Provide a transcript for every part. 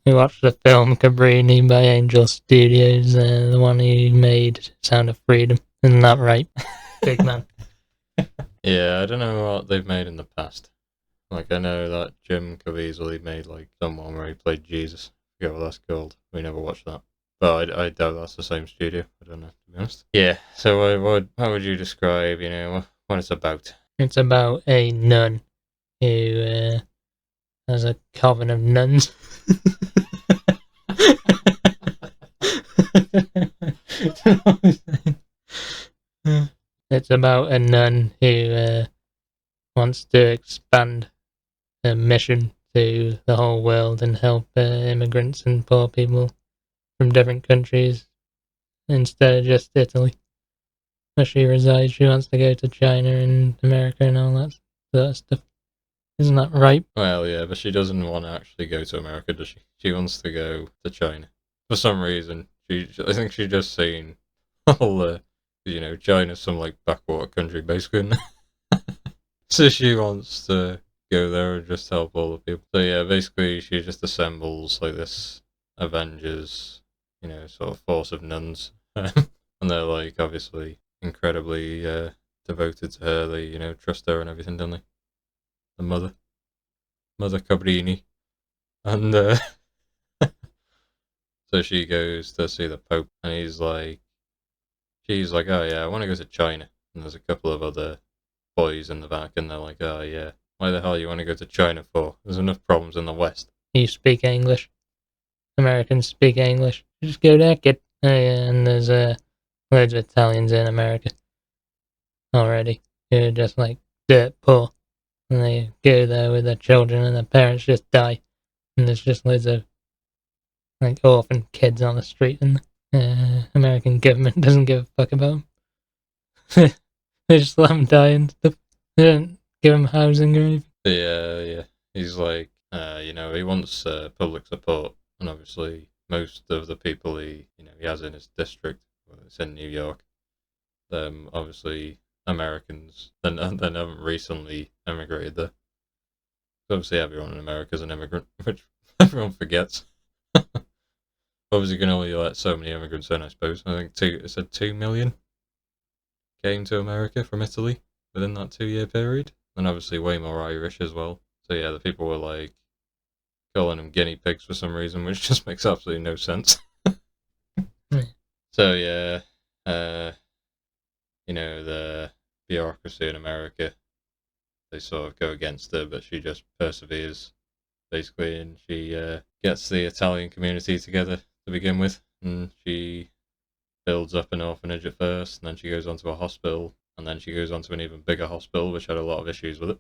We watched the film Cabrini by Angel Studios, the one who made Sound of Freedom. Isn't that right? Big man. Yeah, I don't know what they've made in the past. Like, I know that Jim Caviezel, he made, like, someone where he played Jesus. I forget what that's called. We never watched that. But I doubt that's the same studio. I don't know, to be honest. Yeah, so how would you describe, what it's about? It's about a nun who has a coven of nuns. It's about a nun who wants to expand her mission to the whole world and help immigrants and poor people from different countries instead of just Italy, where she resides. She wants to go to China and America and all that sort of stuff. Isn't that right? Well, yeah, but she doesn't want to actually go to America, does she? She wants to go to China. For some reason, I think she's just seen all China's some, like, backwater country, basically. So she wants to go there and just help all the people. So yeah, basically she just assembles, like, this Avengers, sort of force of nuns. And they're, like, obviously incredibly devoted to her. They, trust her and everything, don't they? The Mother Cabrini. And so she goes to see the Pope, and she's like, oh yeah, I want to go to China. And there's a couple of other boys in the back, and they're like, oh yeah, why the hell you want to go to China for? There's enough problems in the West. You speak English. Americans speak English. You just go there, kid. Oh, yeah, and there's loads of Italians in America already who are just like dirt poor. And they go there with their children and their parents just die. And there's just loads of like orphan kids on the street, and the American government doesn't give a fuck about them. They just let them die and stuff. They don't give them housing or anything. Yeah. He's like, he wants public support, and obviously most of the people he has in his district, well, it's in New York, obviously Americans, then haven't recently emigrated there. Obviously, everyone in America is an immigrant, which everyone forgets. Obviously, you can only let so many immigrants in, I suppose. I think it said 2 million came to America from Italy within that 2 year period. And obviously, way more Irish as well. So, yeah, the people were like calling them guinea pigs for some reason, which just makes absolutely no sense. So, yeah, the bureaucracy in America, they sort of go against her, but she just perseveres, basically, and she gets the Italian community together to begin with, and she builds up an orphanage at first, and then she goes on to a hospital, and then she goes on to an even bigger hospital, which had a lot of issues with it.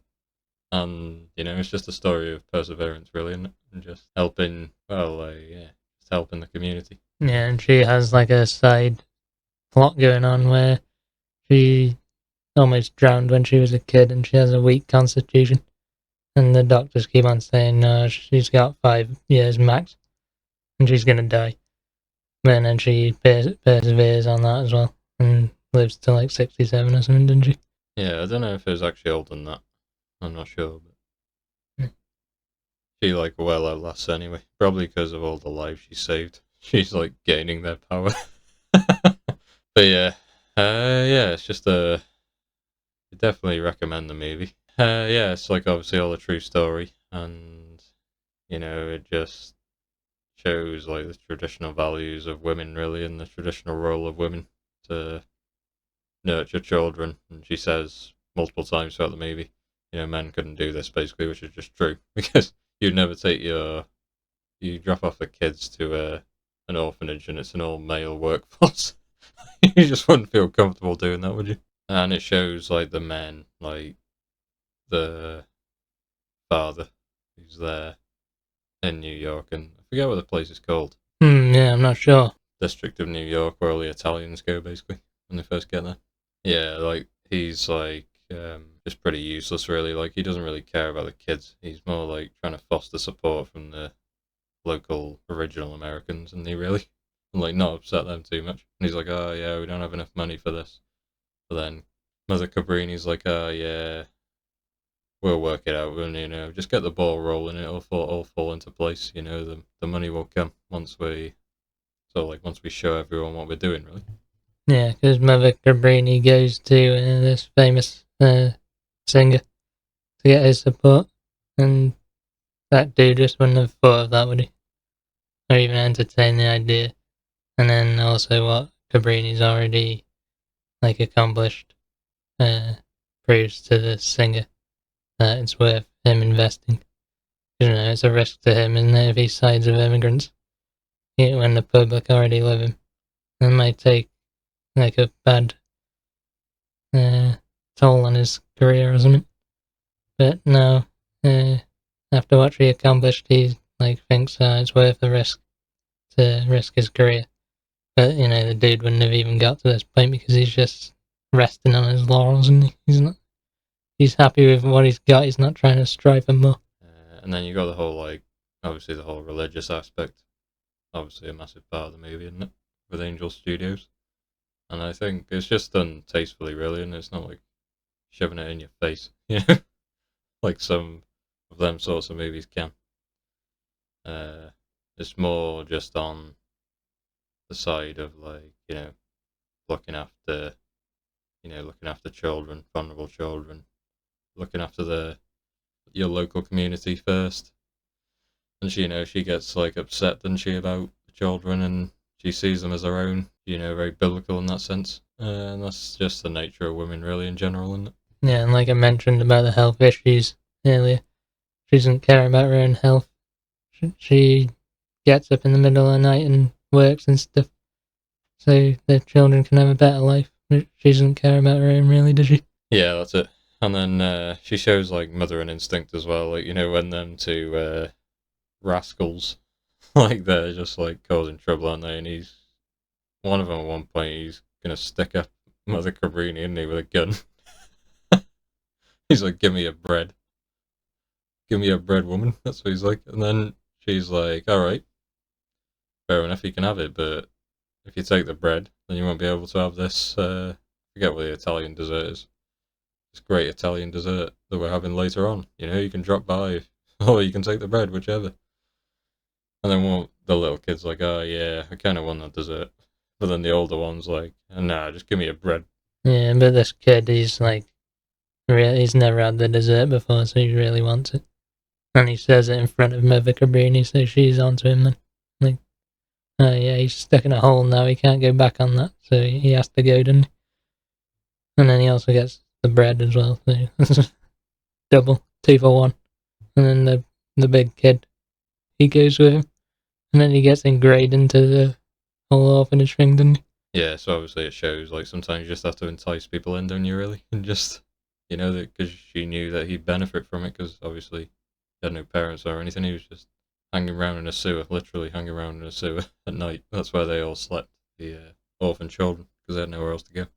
And, it's just a story of perseverance, really, and just helping, just helping the community. Yeah, and she has like a side plot going on where she almost drowned when she was a kid and she has a weak constitution. And the doctors keep on saying, no, she's got 5 years max and she's going to die. And then she perseveres on that as well and lives to like 67 or something, didn't she? Yeah, I don't know if it was actually older than that. I'm not sure, but she, like, well outlasts anyway. Probably because of all the lives she saved. She's, like, gaining their power. But yeah, it's just I definitely recommend the movie. Yeah, it's like obviously all a true story, and it just shows like the traditional values of women, really, and the traditional role of women to nurture children. And she says multiple times throughout the movie, men couldn't do this, basically, which is just true because you'd never you drop off the kids to an orphanage and it's an all male workforce. You just wouldn't feel comfortable doing that, would you? And it shows like the men, like the father who's there in New York, and I forget what the place is called. Yeah, I'm not sure. District of New York, where all the Italians go, basically, when they first get there. Yeah, like he's like just pretty useless, really. Like he doesn't really care about the kids. He's more like trying to foster support from the local original Americans, and he really like not upset them too much. And he's like, oh yeah, we don't have enough money for this. But then Mother Cabrini's like, oh yeah, we'll work it out, and just get the ball rolling. It'll all fall into place. The money will come once we show everyone what we're doing, really. Yeah, because Mother Cabrini goes to this famous singer to get his support, and that dude just wouldn't have thought of that, would he? Or even entertain the idea. And then also what Cabrini's already accomplished proves to the singer that it's worth him investing. It's a risk to him, isn't it, if he sides with immigrants when the public already love him. It might take a bad toll on his career or something. But no, after what he accomplished, he thinks it's worth the risk to risk his career. But the dude wouldn't have even got to this point because he's just resting on his laurels, and he's not. He's happy with what he's got. He's not trying to strive for more. And then you got the whole obviously the whole religious aspect. Obviously a massive part of the movie, isn't it? With Angel Studios, and I think it's just done tastefully, really, and it's not shoving it in your face, like some of them sorts of movies can. It's more just on the side of looking after children, vulnerable children, looking after your local community first. And she gets upset, doesn't she, about the children, and she sees them as her own, very biblical in that sense. And that's just the nature of women, really, in general, isn't it? Yeah, and like I mentioned about the health issues earlier, she doesn't care about her own health. She gets up in the middle of the night and works and stuff, so the children can have a better life. She doesn't care about her own, really, does she? Yeah, that's it. And then she shows mothering instinct as well, when them two rascals, they're just causing trouble, aren't they? And one of them at one point, he's gonna stick up Mother Cabrini, isn't he, with a gun? He's like, give me a bread, woman. That's what he's like. And then she's like, all right, fair enough, you can have it, but if you take the bread, then you won't be able to have this. Forget what the Italian dessert is. This great Italian dessert that we're having later on. You can drop by, or you can take the bread, whichever. And then the little kid's like, oh yeah, I kind of want that dessert. But then the older one's like, nah, just give me a bread. Yeah, but this kid, he's he's never had the dessert before, so he really wants it. And he says it in front of Mother Cabrini, so she's onto him then. Oh yeah, he's stuck in a hole now, he can't go back on that, so he has to go, doesn't he? And then he also gets the bread as well, so double, 2 for 1. And then the big kid, he goes with him. And then he gets ingrained into the whole orphanage thing, doesn't he? Yeah, so obviously it shows, sometimes you just have to entice people in, don't you, really? And just, because she knew that he'd benefit from it, because obviously he had no parents or anything, he was just hanging around in a sewer, literally hanging around in a sewer at night. That's where they all slept, the orphan children, because they had nowhere else to go.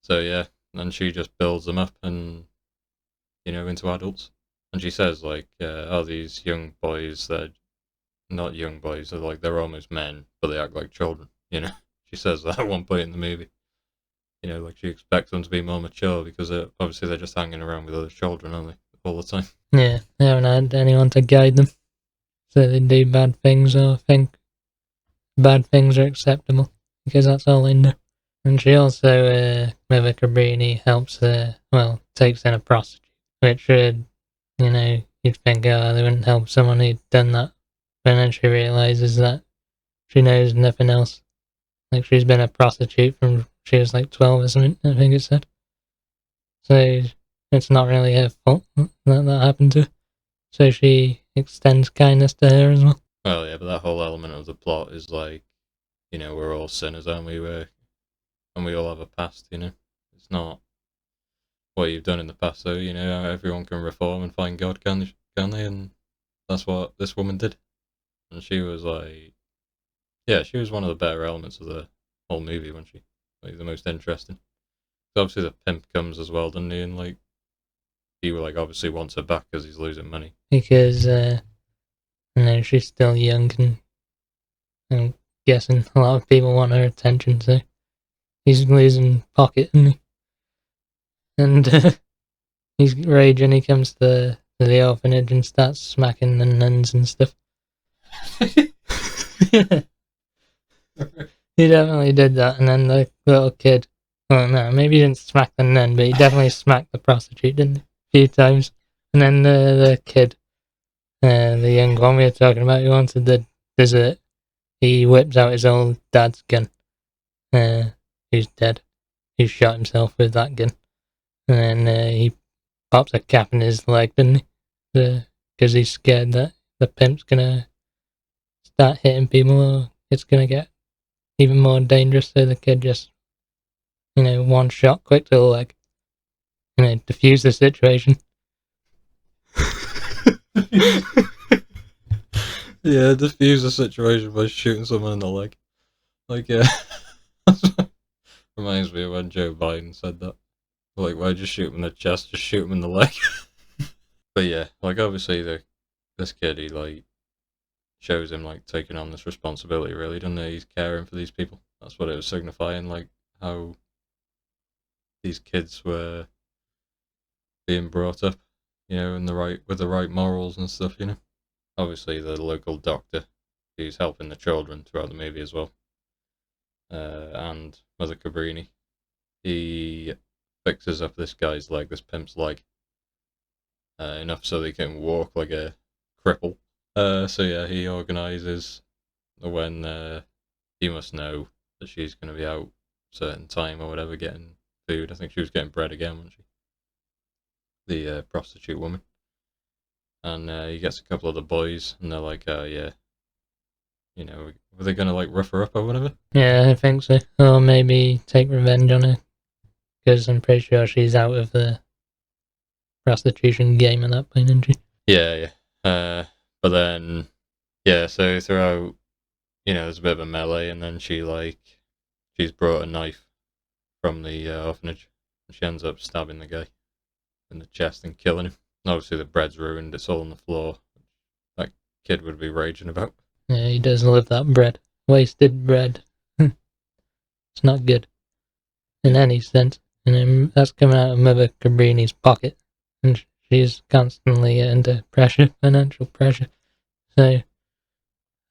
So yeah, and she just builds them up and, into adults. And she says, oh, these young boys, they're not young boys, they're almost men, but they act like children, She says that at one point in the movie. She expects them to be more mature because obviously they're just hanging around with other children, aren't they, all the time? Yeah, they haven't had anyone to guide them. So they do bad things or think bad things are acceptable, because that's all they know. And she also, Mother Cabrini helps takes in a prostitute, which would, you'd think, oh, they wouldn't help someone who'd done that. But then she realises that she knows nothing else. She's been a prostitute from she was 12 or something, I think it said. So it's not really her fault that happened to her. So she extends kindness to her as well. Well, yeah, but that whole element of the plot is we're all sinners, aren't we? And we all have a past, It's not what you've done in the past, though, everyone can reform and find God, can they? And that's what this woman did. And she was she was one of the better elements of the whole movie, wasn't she? The most interesting. Obviously, the pimp comes as well, doesn't he? And he obviously wants her back because he's losing money. Because she's still young, and I'm guessing a lot of people want her attention, so he's losing pocket, isn't he? And He's raging. He comes to the orphanage and starts smacking the nuns and stuff. He definitely did that, and then the little kid. Well, no, maybe he didn't smack the nun, but he definitely smacked the prostitute, didn't he? A few times. And then the kid, the young one we were talking about, who wanted the dessert, he whips out his old dad's gun. Who's dead. He shot himself with that gun. And then he pops a cap in his leg, didn't he? Because he's scared that the pimp's gonna start hitting people, or it's gonna get even more dangerous. So the kid just, one shot quick to the leg, diffuse the situation. Yeah, diffuse the situation by shooting someone in the leg. Like, yeah. Reminds me of when Joe Biden said that. Like, why just shoot him in the chest? Just shoot him in the leg. But yeah, like, obviously, this kid, he, like, shows him, like, taking on this responsibility, really, doesn't he? He's caring for these people. That's what it was signifying, like, how these kids were being brought up, in with the right morals and stuff, Obviously, the local doctor, who's helping the children throughout the movie as well, and Mother Cabrini, he fixes up this guy's leg, this pimp's leg, enough so they can walk like a cripple. So yeah, he organises when he must know that she's going to be out a certain time or whatever, getting food. I think she was getting bread again, wasn't she? The prostitute woman. And he gets a couple of the boys, and they're like, oh yeah, were they going to like rough her up or whatever? Yeah, I think so. Or maybe take revenge on her, because I'm pretty sure she's out of the prostitution game at that point, isn't she? Yeah. But then, yeah, so throughout, there's a bit of a melee, and then she's brought a knife from the orphanage, and she ends up stabbing the guy in the chest and killing him. And obviously, the bread's ruined; it's all on the floor. That kid would be raging about. Yeah, he does love that bread. Wasted bread. It's not good in any sense. And then that's coming out of Mother Cabrini's pocket, and she's constantly under pressure, financial pressure. So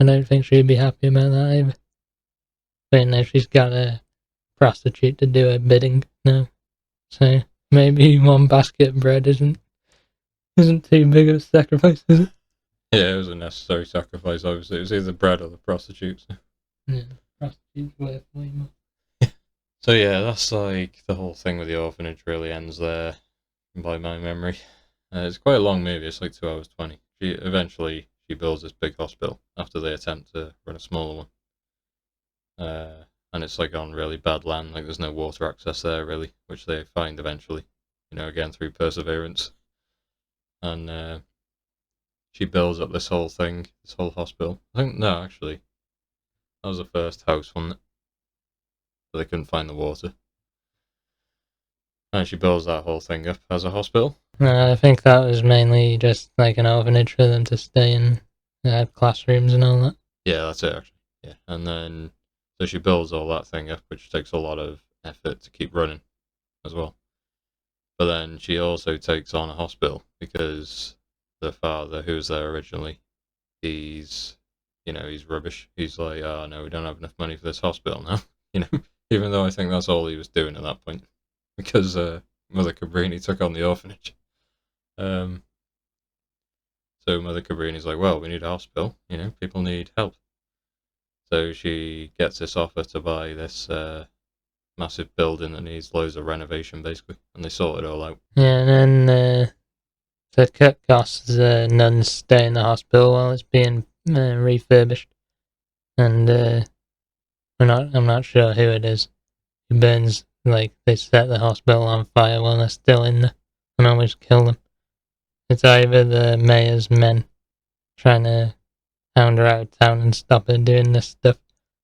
I don't think she'd be happy about that either. But she's got a prostitute to do her bidding now, so maybe one basket of bread isn't too big of a sacrifice, is it? Yeah, it was a necessary sacrifice. Obviously, it was either bread or the prostitutes. Yeah, prostitutes worth way more. So yeah, that's like the whole thing with the orphanage really ends there, by my memory. It's quite a long movie. It's like 2 hours 20. She builds this big hospital after they attempt to run a smaller one. And it's like on really bad land. Like there's no water access there really, which they find eventually. Again through perseverance. And she builds up this whole thing, this whole hospital. I think no, actually, that was the first house, wasn't it? But they couldn't find the water. And she builds that whole thing up as a hospital. I think that was mainly just like an orphanage for them to stay in, have classrooms and all that. Yeah, that's it actually. Yeah, and then so she builds all that thing up, which takes a lot of effort to keep running as well. But then she also takes on a hospital because the father who was there originally, he's he's rubbish. He's like, oh no, we don't have enough money for this hospital now. Even though I think that's all he was doing at that point, because Mother Cabrini took on the orphanage. So Mother Cabrini's like, well, we need a hospital. People need help. So she gets this offer to buy this massive building that needs loads of renovation, basically, and they sort it all out. Yeah, and then to cut costs, nuns stay in the hospital while it's being refurbished, and I'm not sure who it is. Who burns, like they set the hospital on fire while they're still in there and almost kill them. It's either the mayor's men trying to hound her out of town and stop her doing this stuff,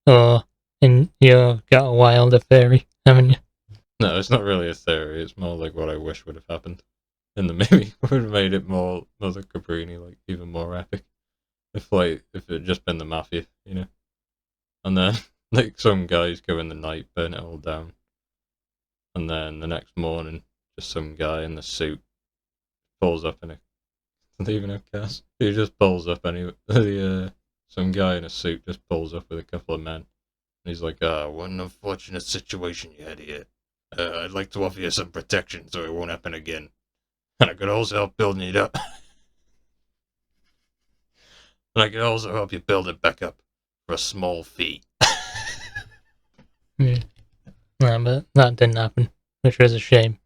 or you've got a wilder theory, haven't you? No, it's not really a theory. It's more like what I wish would have happened in the movie. Would have made it more Mother Cabrini, like even more epic. If it had just been the mafia, and then like some guys go in the night, burn it all down, and then the next morning, just some guy in the suit pulls up in a leaving a cast. He just pulls up and some guy in a suit just pulls up with a couple of men. And he's like, what an unfortunate situation you had here. I'd like to offer you some protection so it won't happen again. And I could also help building it up. And I could also help you build it back up for a small fee. Yeah. No, but that didn't happen, which was a shame.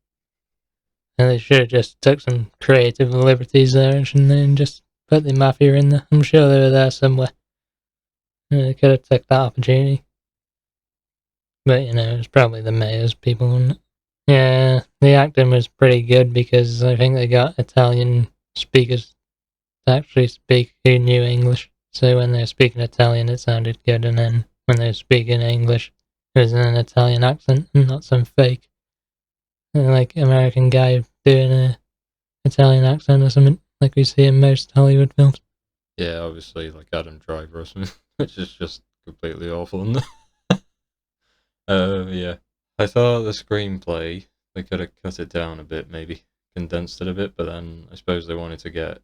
And they should have just took some creative liberties there, shouldn't they, and just put the mafia in there. I'm sure they were there somewhere. They could have took that opportunity. But, it was probably the mayor's people, wasn't it? Yeah, the acting was pretty good because I think they got Italian speakers to actually speak who knew English. So when they were speaking Italian, it sounded good, and then when they were speaking English, it was in an Italian accent and not some fake, like, American guy doing a Italian accent or something, like we see in most Hollywood films. Yeah, obviously, like Adam Driver or something, which is just completely awful. Yeah. I thought the screenplay, they could have cut it down a bit, maybe condensed it a bit, but then I suppose they wanted to get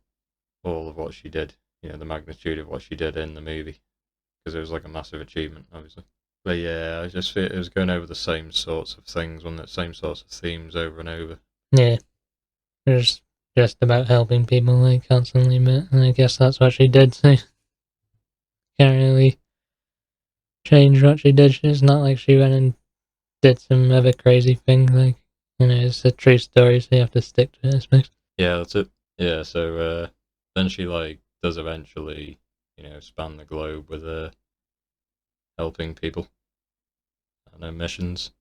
all of what she did, the magnitude of what she did in the movie, because it was like a massive achievement, obviously. But yeah, I just feel it was going over the same sorts of things, wasn't it? Same sorts of themes over and over. Yeah, it was just about helping people, like, constantly, but I guess that's what she did, so can't really change what she did. It's not like she went and did some other crazy thing, like, it's a true story, so you have to stick to it, I suppose. Yeah, that's it. Yeah, so then she like does eventually, span the globe with helping people on her missions,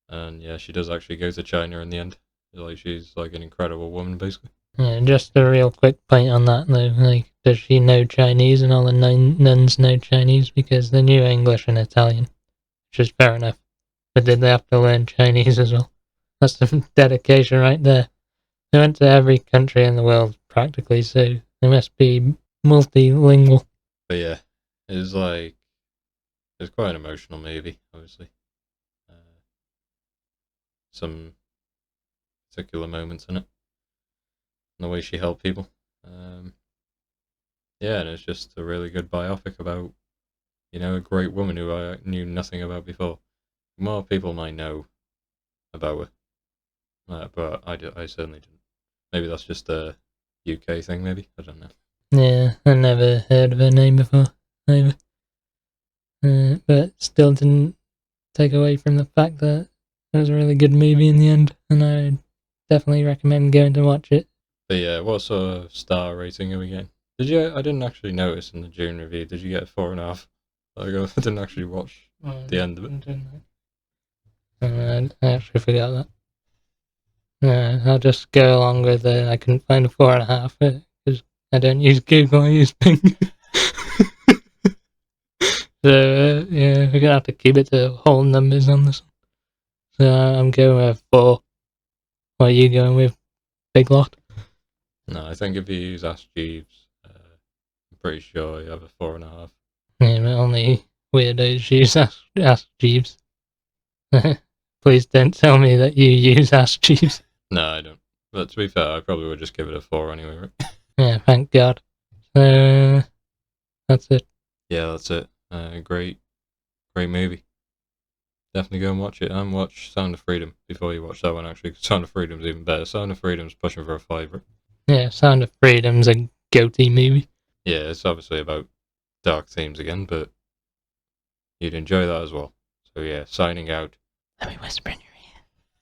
and yeah, she does actually go to China in the end. Like she's like an incredible woman, basically. Yeah, just a real quick point on that though, like, does she know Chinese and all the nuns know Chinese? Because they knew English and Italian, which is fair enough. But did they have to learn Chinese as well? That's some dedication right there. They went to every country in the world practically, so they must be multilingual. But yeah, it's quite an emotional movie, obviously. Uh, some particular moments in it, and the way she helped people. Yeah, and it's just a really good biopic about, a great woman who I knew nothing about before. More people might know about her, but I certainly didn't. Maybe that's just a UK thing, maybe? I don't know. Yeah, I never heard of her name before, either. But still didn't take away from the fact that it was a really good movie in the end, and I definitely recommend going to watch it. But yeah, what sort of star rating are we getting? I didn't actually notice in the June review. Did you get a 4.5? I didn't actually watch the end of it. I actually forgot that. I'll just go along with I couldn't find a 4.5 because I don't use Google, I use Bing. So, yeah, we're gonna have to keep it to whole numbers on this one. So, I'm going with 4. What are you going with, Big Lot? No, I think if you use Ask Jeeves, I'm pretty sure you have a 4.5. Yeah, but only weirdos use Ask Jeeves. Please don't tell me that you use Ask Jeeves. No, I don't. But to be fair, I probably would just give it a 4 anyway, right? Yeah, thank God. So, that's it. Yeah, that's it. Great movie. Definitely go and watch it, and watch Sound of Freedom before you watch that one, actually. Sound of Freedom's even better. Sound of Freedom's pushing for a 5, right? Yeah, Sound of Freedom's a goatee movie. Yeah, it's obviously about dark themes again, but you'd enjoy that as well. So yeah, signing out. Let me whisper in your